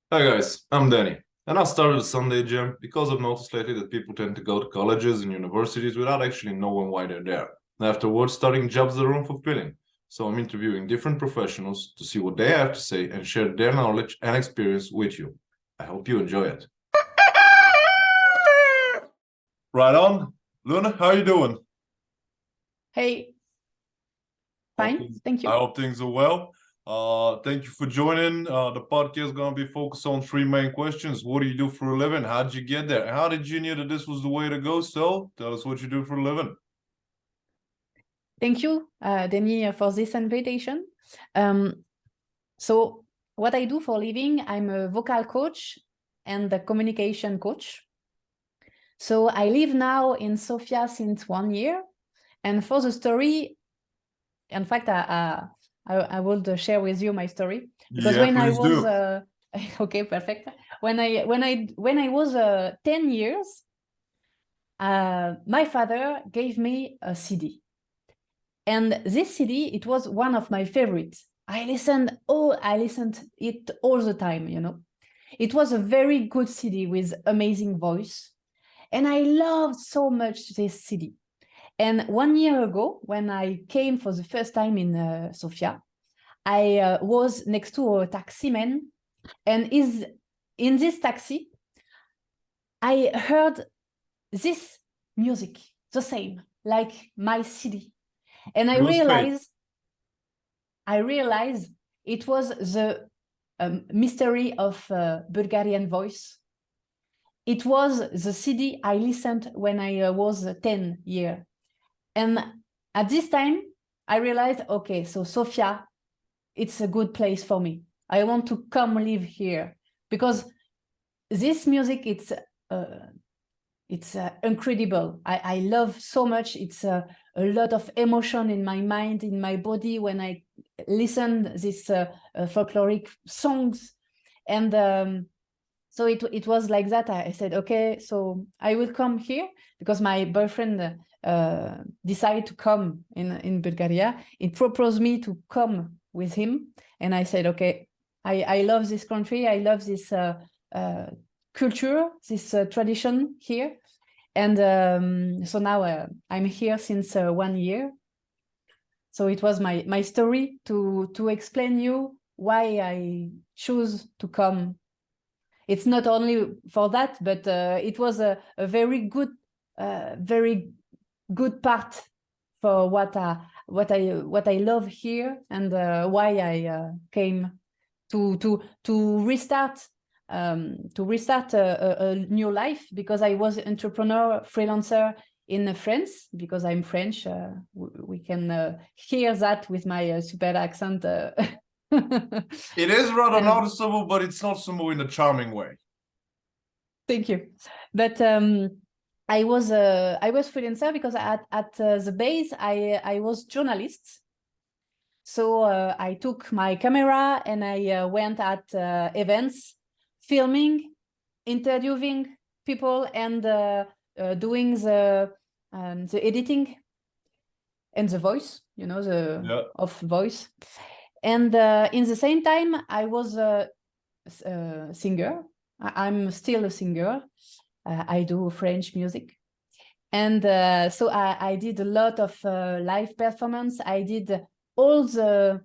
Hi guys, I'm Danny, and I started a Sunday gym because I've noticed lately that people tend to go to colleges and universities without actually knowing why they're there. And afterwards, starting jobs that are unfulfilling. So I'm interviewing different professionals to see what they have to say and share their knowledge and experience with you. I hope you enjoy it. Right on. Lune, how you doing? Hey, Hope fine, thank I you. hope things are well. Thank you for joining. The podcast is gonna be focused on three main questions. What do you do for a living? How did you get there? And how did you know that this was the way to go? So tell us what you do for a living. Thank you, Denny, for this invitation. So what I do for a living, I'm a vocal coach and a communication coach. So I live now in Sofia since 1 year. And for the story, in fact, I would share with you my story because Yeah, when I please was do. okay, perfect. When I was 10 years, my father gave me a CD. And this CD, it was one of my favorites. I listened it all the time, you know. It was a very good CD with amazing voice. And I loved so much this CD. And 1 year ago, when I came for the first time in Sofia, I was next to a taxi man. And in this taxi, I heard this music, the same, like my CD. And It was fate. I realized it was the mystery of Bulgarian voice. It was the CD I listened when I was 10 years. And at this time, I realized, okay, so Sofia, it's a good place for me. I want to come live here because this music, it's incredible. I love so much. It's a lot of emotion in my mind, in my body when I listen these folkloric songs. And so it was like that. I said, okay, so I will come here because my boyfriend decided to come in Bulgaria. He proposed me to come with him. And I said, okay, I love this country. I love this culture, this tradition here. And so now I'm here since 1 year. So it was my story to explain you why I choose to come. It's not only for that, but it was a very good part for what I love here and why I came to restart a new life because I was entrepreneur freelancer in France because I'm French. We can hear that with my super accent. It is rather And noticeable, but it's not noticeable in a charming way. thank you. But I was freelancer because at the base I was journalist. So I took my camera and I went at events, filming, interviewing people, and doing the editing and the voice, you know, of voice. And in the same time, I was a singer. I'm still a singer. I do French music. And so I did a lot of live performance. I did all the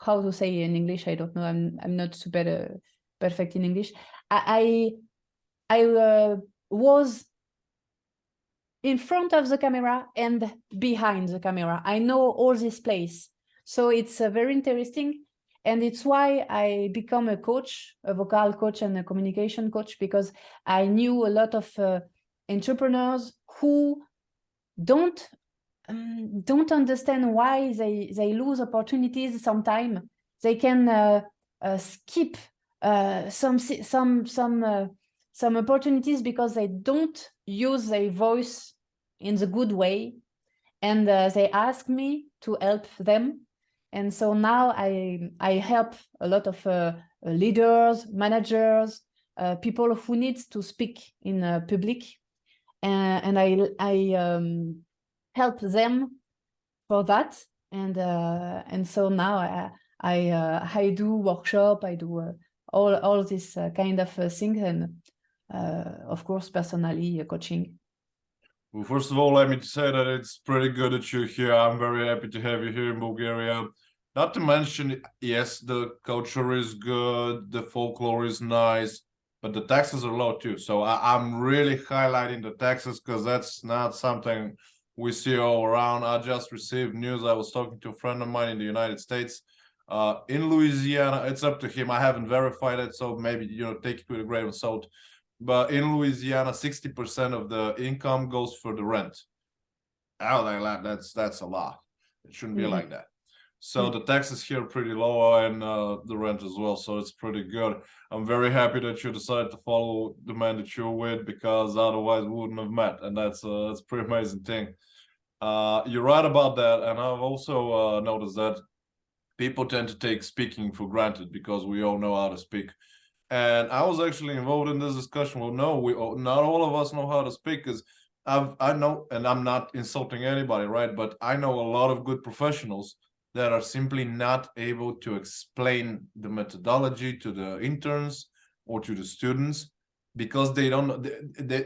how to say in English, I don't know. I'm not super perfect in English. I was in front of the camera and behind the camera. I know all this place, so it's very interesting. And it's why I become a coach, a vocal coach and a communication coach, because I knew a lot of entrepreneurs who don't understand why they lose opportunities. Sometimes they can skip some opportunities because they don't use their voice in the good way, and they ask me to help them. And so now I help a lot of leaders, managers, people who need to speak in public, and I help them for that. and so now I do workshop, I do all this kind of thing, and of course personally coaching. Well, first of all, let me say that it's pretty good that you're here. I'm very happy to have you here in Bulgaria. Not to mention, yes, the culture is good, the folklore is nice, but the taxes are low too. So I'm really highlighting the taxes because that's not something we see all around. I just received news. I was talking to a friend of mine in the United States. In Louisiana, it's up to him. I haven't verified it, so maybe take it with a grain of salt. But in Louisiana, 60% of the income goes for the rent. Oh, that's a lot. It shouldn't be like that. So the taxes here are pretty low, and the rent as well. So it's pretty good. I'm very happy that you decided to follow the man that you're with, because otherwise we wouldn't have met. And that's a pretty amazing thing. You're right about that. And I've also noticed that people tend to take speaking for granted because we all know how to speak. And I was actually involved in this discussion. Well, no, not all of us know how to speak, because I know, and I'm not insulting anybody, right? But I know a lot of good professionals that are simply not able to explain the methodology to the interns or to the students, because they don't know.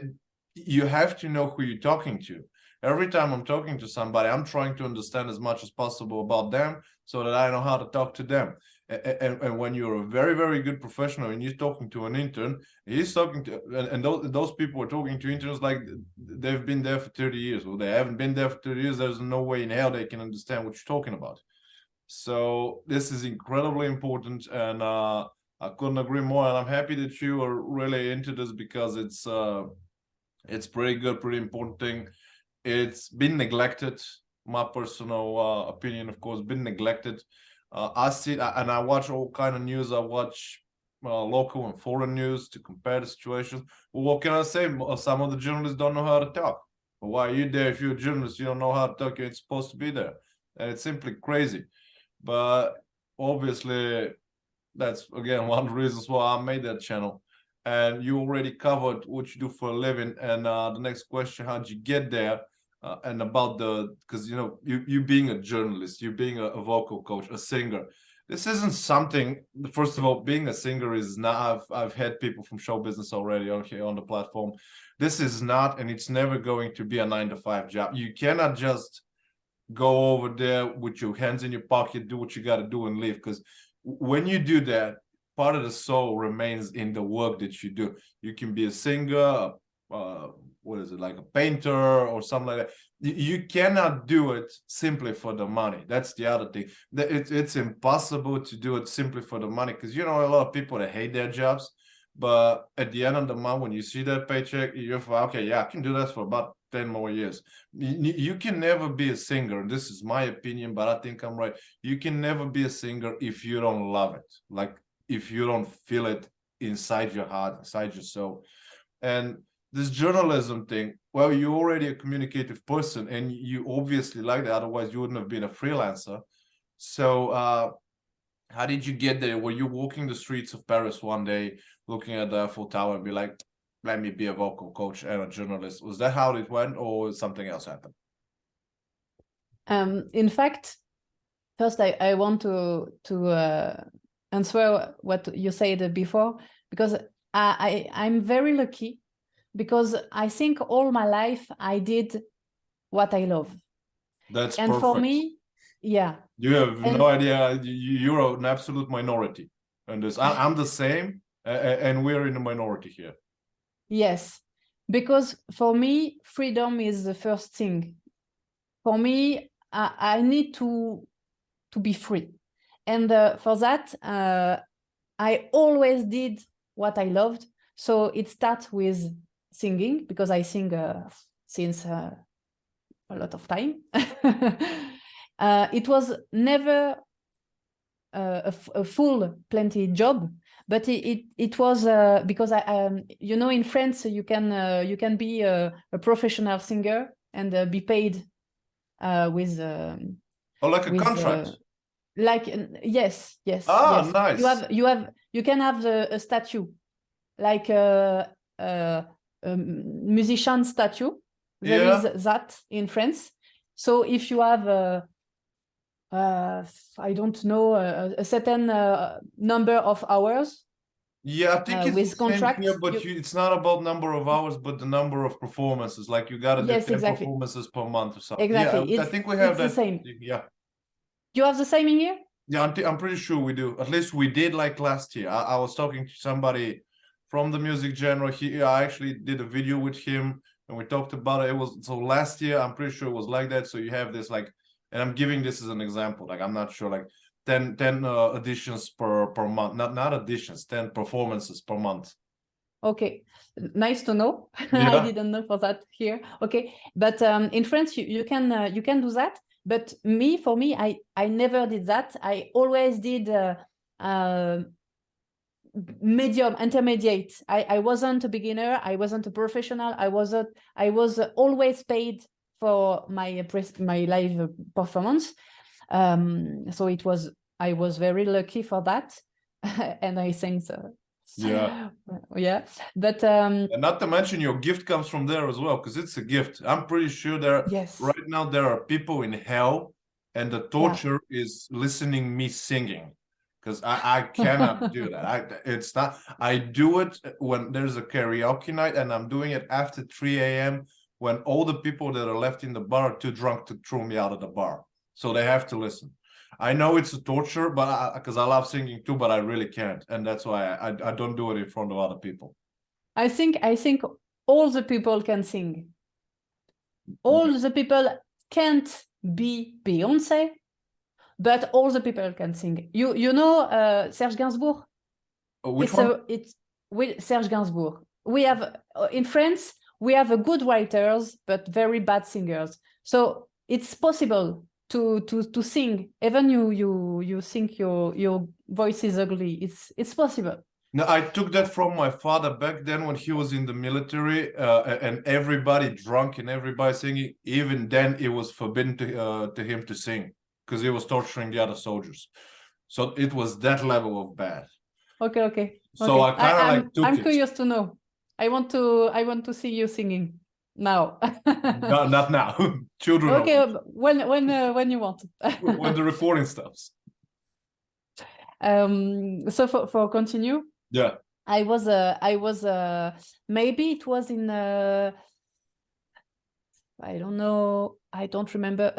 You have to know who you're talking to. Every time I'm talking to somebody, I'm trying to understand as much as possible about them so that I know how to talk to them. And when you're a very, very good professional and you're talking to an intern, he's talking to, and those people are talking to interns like they've been there for 30 years. Well, they haven't been there for 30 years. There's no way in hell they can understand what you're talking about. So this is incredibly important, and I couldn't agree more. And I'm happy that you are really into this, because it's pretty good, pretty important thing. It's been neglected. My personal opinion, of course, been neglected. I see, and I watch all kind of news. I watch local and foreign news to compare the situations. Well, what can I say? Some of the journalists don't know how to talk. Well, why are you there? If you're a journalist, you don't know how to talk. You ain't supposed to be there, and it's simply crazy. But obviously, that's again one of the reasons why I made that channel. And you already covered what you do for a living. And the next question: how'd you get there? And about because you being a journalist, you being a vocal coach, a singer. This isn't something. First of all, being a singer is not. I've had people from show business already on here on the platform. This is not, and it's never going to be a 9-to-5 job. You cannot just go over there with your hands in your pocket, do what you got to do, and leave. Because when you do that, part of the soul remains in the work that you do. You can be a singer, what is it, like a painter or something like that. You cannot do it simply for the money. That's the other thing. It's impossible to do it simply for the money, because a lot of people that hate their jobs, but at the end of the month, when you see that paycheck, you're okay, yeah, I can do this for about 10 more years. You can never be a singer, and this is my opinion, but I think I'm right. You can never be a singer if you don't love it, like if you don't feel it inside your heart, inside your soul. And this journalism thing, well, you're already a communicative person, and you obviously like that, otherwise you wouldn't have been a freelancer. So how did you get there? Were you walking the streets of Paris one day, looking at the Eiffel Tower, and be like, let me be a vocal coach and a journalist? Was that how it went, or something else happened? In fact, first I want to answer what you said before, because I'm very lucky, because I think all my life I did what I love. That's and perfect. For me, yeah. You have no idea. You're an absolute minority. And I'm the same, and we're in a minority here. Yes, because for me, freedom is the first thing. For me, I need to be free. And for that, I always did what I loved. So it starts with singing, because I sing since a lot of time. It was never a full plenty job, but it was because in France you can be a professional singer and be paid with like a contract. Yes. Nice. You can have a statue, like a musician statue. There is that in France. So if you have I don't know, a certain number of hours Yeah, I think it's with the same contract. here, but it's not about number of hours, but the number of performances. Like you gotta do Yes, 10 exactly. performances per month or something. Exactly. Yeah, I think we have It's the that. same. Yeah. You have the same in here? Yeah, I'm pretty sure we do. At least we did like last year. I was talking to somebody from the music genre. I actually did a video with him and we talked about it. It was so last year, I'm pretty sure it was like that. So you have this like, and I'm giving this as an example. Like I'm not sure, like 10 editions per month. Not editions, 10 performances per month. Okay, nice to know. Yeah. I didn't know for that here. Okay, but in France you can do that. But for me, I never did that. I always did medium, intermediate. I wasn't a beginner. I wasn't a professional. I was always paid for my live performance. So I was very lucky for that, and I think so. Yeah. Yeah, but And not to mention your gift comes from there as well, because it's a gift. I'm pretty sure yes, right now there are people in hell, and the torture is listening me singing. Because I cannot do that. It's not. I do it when there's a karaoke night, and I'm doing it after 3 a.m. when all the people that are left in the bar are too drunk to throw me out of the bar, so they have to listen. I know it's a torture, but because I love singing too, but I really can't, and that's why I don't do it in front of other people. I think all the people can sing. All the people can't be Beyonce, but all the people can sing. You know Serge Gainsbourg? Which one? It's with Serge Gainsbourg. We have in France we have a good writers but very bad singers. So it's possible to sing even you think your voice is ugly. It's possible. No, I took that from my father back then when he was in the military, and everybody drunk and everybody singing. Even then, it was forbidden to him to sing because he was torturing the other soldiers. So it was that level of bad. Okay. So I kind of like took I'm it. curious to know. I want to see you singing now. No, not now. Children. Okay, when you want. When the recording stops. So for continue. Yeah. I was maybe it was in I don't know, I don't remember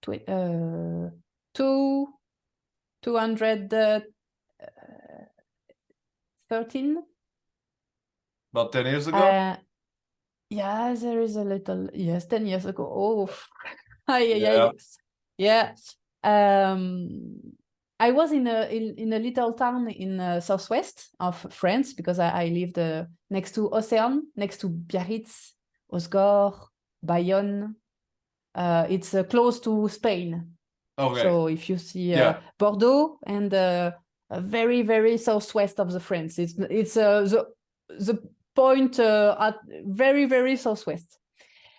213 About 10 years ago. yeah, there is a little, yes, 10 years ago. Oh, Yeah. yeah. I was in a little town in southwest of France because I lived next to Ocean, next to Biarritz, Osgore, Bayonne. It's close to Spain. Okay. So if you see Bordeaux and very, very southwest of the France, it's the point at very, very southwest.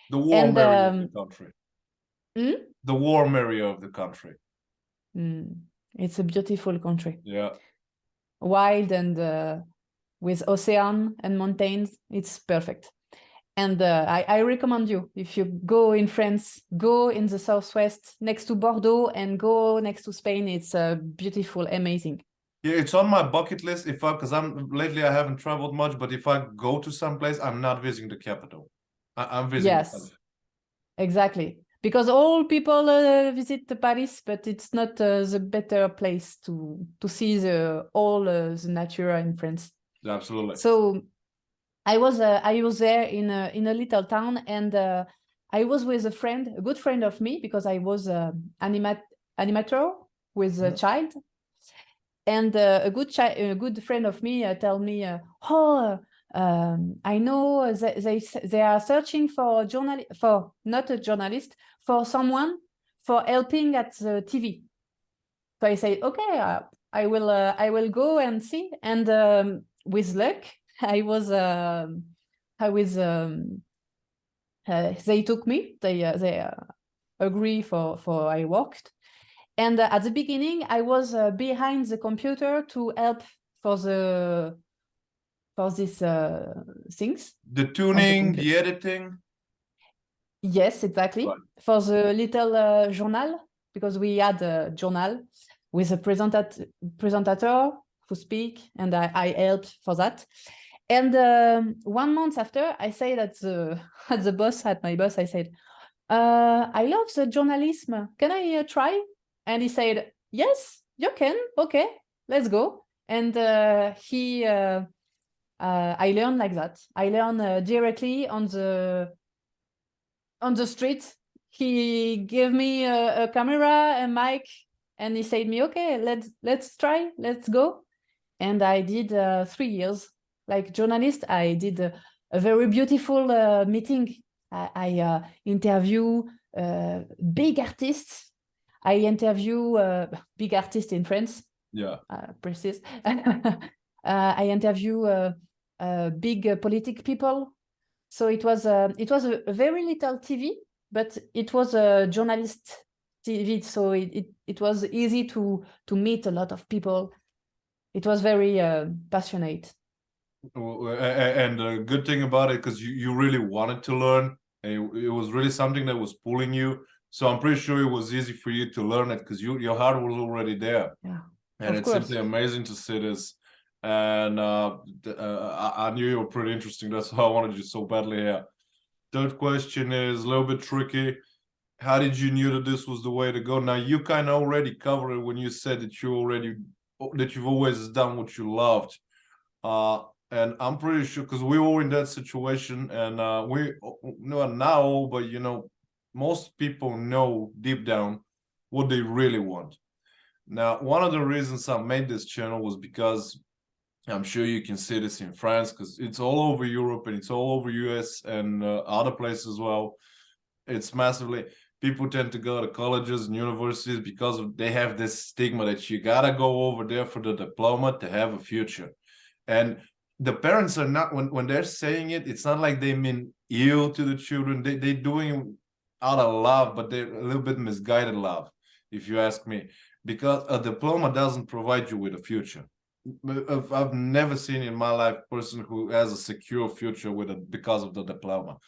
The warm area of the country. The warm area of the country. It's a beautiful country. Yeah. Wild and with ocean and mountains. It's perfect. And I recommend you, if you go in France, go in the southwest next to Bordeaux and go next to Spain. It's beautiful, amazing. Yeah, it's on my bucket list. Because lately I haven't traveled much, but if I go to some place, I'm not visiting the capital. I'm visiting. Yes, exactly. Because all people visit Paris, but it's not the better place to see all the nature in France. Absolutely. So I was there in a little town, and I was with a good friend of me, because I was animator with a child, and a good friend of me tell me, I know they are searching for not a journalist, for someone for helping at the TV. So I say, okay, I will go and see, and with luck, they took me. They agree for I worked, and at the beginning I was behind the computer to help for these things. The tuning, the editing. Yes, exactly. Right. For the little journal. because we had a journal with a presentator who speak, and I helped for that. And 1 month after, I said at my boss, I said, I love the journalism. Can I try? And he said, yes, you can. Okay, let's go. And I learned like that. I learned directly on the street. He gave me a camera, a mic, and he said me, okay, let's try, let's go. And I did 3 years like journalist. I did a very beautiful meeting. I interview big artists. I interview big artists in France. Yeah. Precise. I interview big politic people. So it was a very little TV, but it was a journalist TV. So it was easy to meet a lot of people. It was very passionate. And the good thing about it, because you really wanted to learn, and it was really something that was pulling you. So I'm pretty sure it was easy for you to learn it because your heart was already there. Yeah, and it's simply amazing to see this. And I knew you were pretty interesting. That's why I wanted you so badly here. Third question is a little bit tricky. How did you knew that this was the way to go? Now you kind of already covered it when you said that you've always done what you loved. And I'm pretty sure because we were in that situation, and we not now, but most people know deep down what they really want. Now, one of the reasons I made this channel was because I'm sure you can see this in France, because it's all over Europe and it's all over US and other places as well. It's massively, people tend to go to colleges and universities because they have this stigma that you gotta go over there for the diploma to have a future. And the parents are not, when they're saying it, it's not like they mean ill to the children. They're doing it out of love, but they're a little bit misguided love, if you ask me. Because a diploma doesn't provide you with a future. I've never seen in my life a person who has a secure future because of the diploma.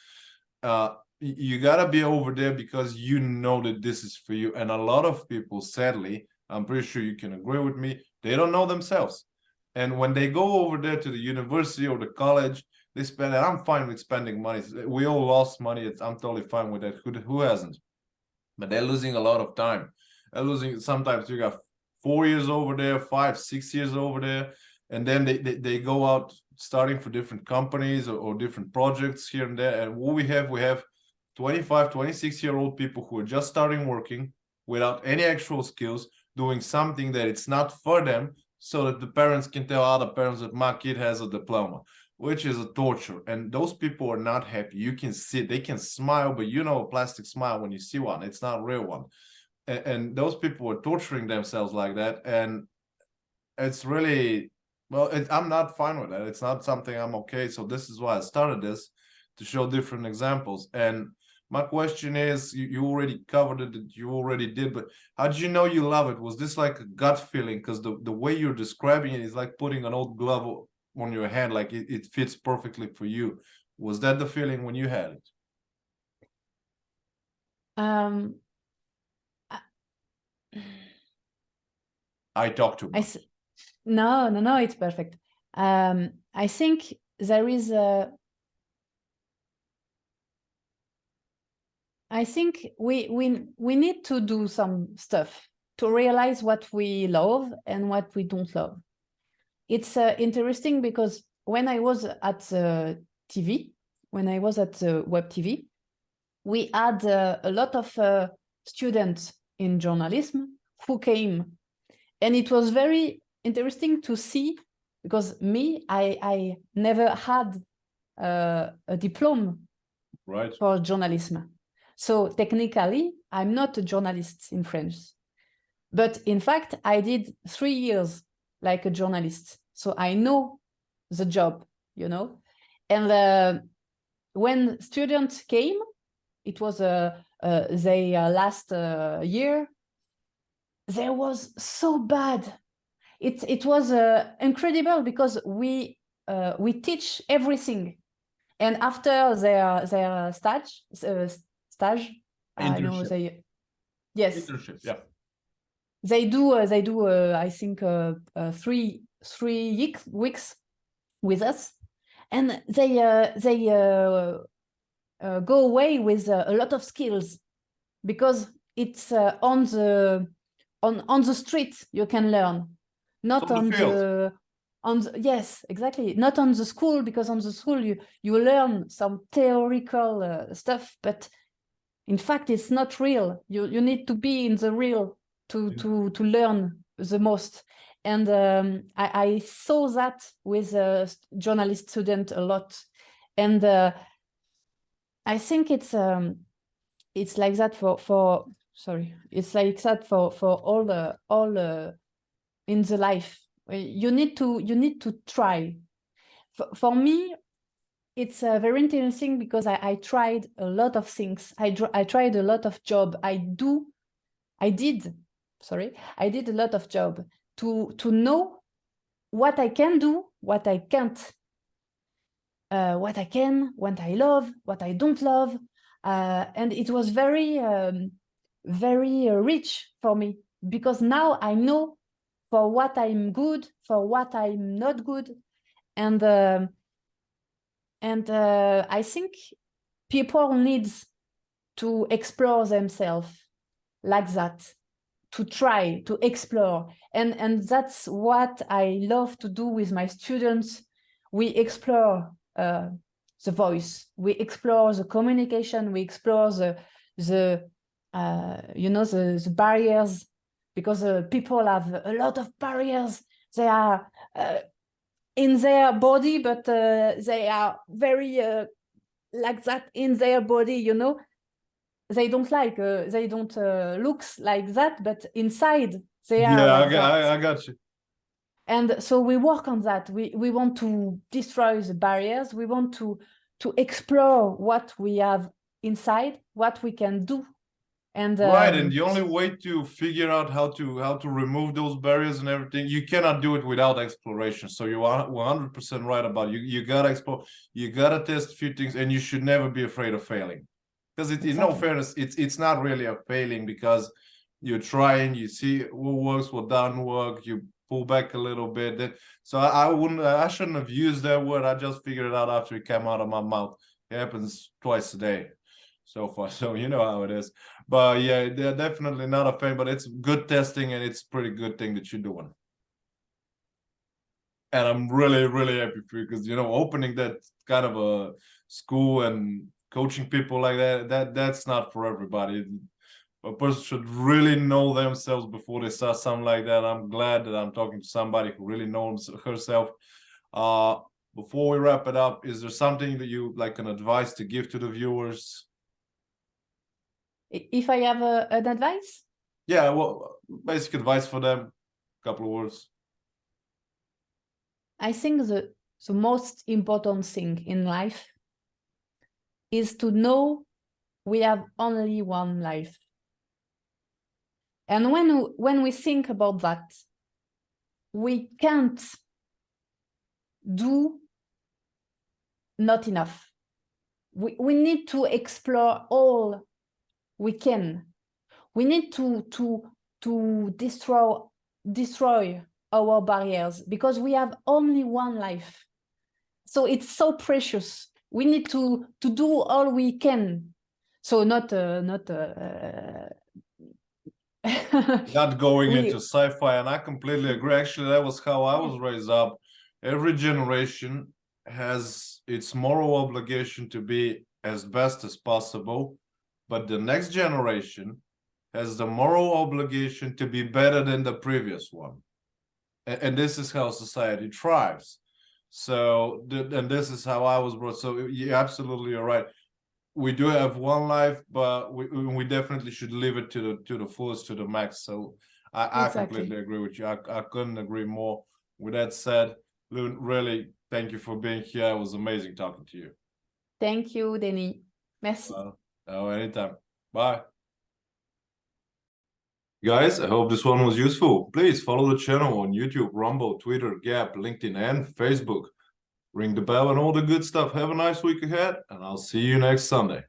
You gotta be over there because you know that this is for you. And a lot of people, sadly, I'm pretty sure you can agree with me, they don't know themselves. And when they go over there to the university or the college, they spend, and I'm fine with spending money. We all lost money. I'm totally fine with that. Who hasn't? But they're losing a lot of time. Losing, sometimes you got 4 years over there, 5, 6 years over there, and then they go out starting for different companies or different projects here and there. And what we have 25, 26-year-old people who are just starting working without any actual skills, doing something that it's not for them, so that the parents can tell other parents that my kid has a diploma, which is a torture. And those people are not happy. You can see, they can smile, but a plastic smile when you see one, it's not a real one. And those people are torturing themselves like that. And it's really, well, I'm not fine with that. It's not something I'm okay. So this is why I started this, to show different examples. And my question is, you already covered it, that you already did, but how did you know you love it? Was this like a gut feeling? Because the way you're describing it is like putting an old glove on your hand, like it fits perfectly for you. Was that the feeling when you had it? I talk too much. No, it's perfect. I think there is I think we need to do some stuff to realize what we love and what we don't love. It's interesting because when I was at TV, when I was at web TV, we had a lot of students in journalism who came, and it was very interesting to see, because I never had a diploma for journalism. So technically, I'm not a journalist in France. But in fact, I did 3 years like a journalist. So I know the job, And when students came, it was their last year, there was so bad. It was incredible because we teach everything. And after their stage, I know Yes. Internship, yeah. They do. I think 3 weeks with us, and they go away with a lot of skills, because it's on the street you can learn, not on the field. Yes, exactly, not on the school, because on the school you learn some theoretical stuff, but in fact it's not real. You need to be in the real to learn the most. And I saw that with a journalist student a lot, and I think it's like that for sorry, it's like that for all in the life. You need to try. For me, it's very interesting, because I tried a lot of things. I tried a lot of job. I did a lot of job to know what I can do, what I can't, what I can, what I love, what I don't love. And it was very rich for me, because now I know for what I'm good, for what I'm not good. And I think people needs to explore themselves like that, to try to explore. And that's what I love to do with my students. We explore the voice, we explore the communication, we explore the barriers, because people have a lot of barriers. They are in their body, but they are very like that in their body, they don't looks like that, but inside they are like that. I got you. And so we work on that. We want to destroy the barriers. We want to explore what we have inside, what we can do. And Right, and the only way to figure out how to remove those barriers and everything, you cannot do it without exploration. So you are 100% right about it. You gotta explore, you gotta test a few things, and you should never be afraid of failing. Because in all fairness, it's not really a failing, because you're trying, you see what works, what doesn't work, you pull back a little bit. So I shouldn't have used that word. I just figured it out after it came out of my mouth. It happens twice a day so far, so you know how it is. But yeah, they're definitely not a fan, but it's good testing, and it's pretty good thing that you're doing. And I'm really, really happy for you, because opening that kind of a school and coaching people like that's not for everybody. A person should really know themselves before they start something like that. I'm glad that I'm talking to somebody who really knows herself. Before we wrap it up, is there something that you like an advice to give to the viewers? if I have an advice, Yeah, well, basic advice for them, a couple of words. I think the most important thing in life is to know we have only one life. And when we think about that, we can't do not enough. We need to explore all we can. We need to destroy our barriers, because we have only one life. So it's so precious. We need to do all we can. So not Not going into sci-fi, and I completely agree. Actually, that was how I was raised up. Every generation has its moral obligation to be as best as possible, but the next generation has the moral obligation to be better than the previous one. And this is how society thrives. So, and this is how I was brought. So, you're absolutely right. We do have one life, but we definitely should live it to the fullest, to the max. So I completely agree with you. I couldn't agree more. With that said, Lune, really thank you for being here. It was amazing talking to you. Thank you, Denis. Merci. Oh, anytime. Bye. Guys, I hope this one was useful. Please follow the channel on YouTube, Rumble, Twitter, Gap, LinkedIn, and Facebook. Ring the bell and all the good stuff. Have a nice week ahead, and I'll see you next Sunday.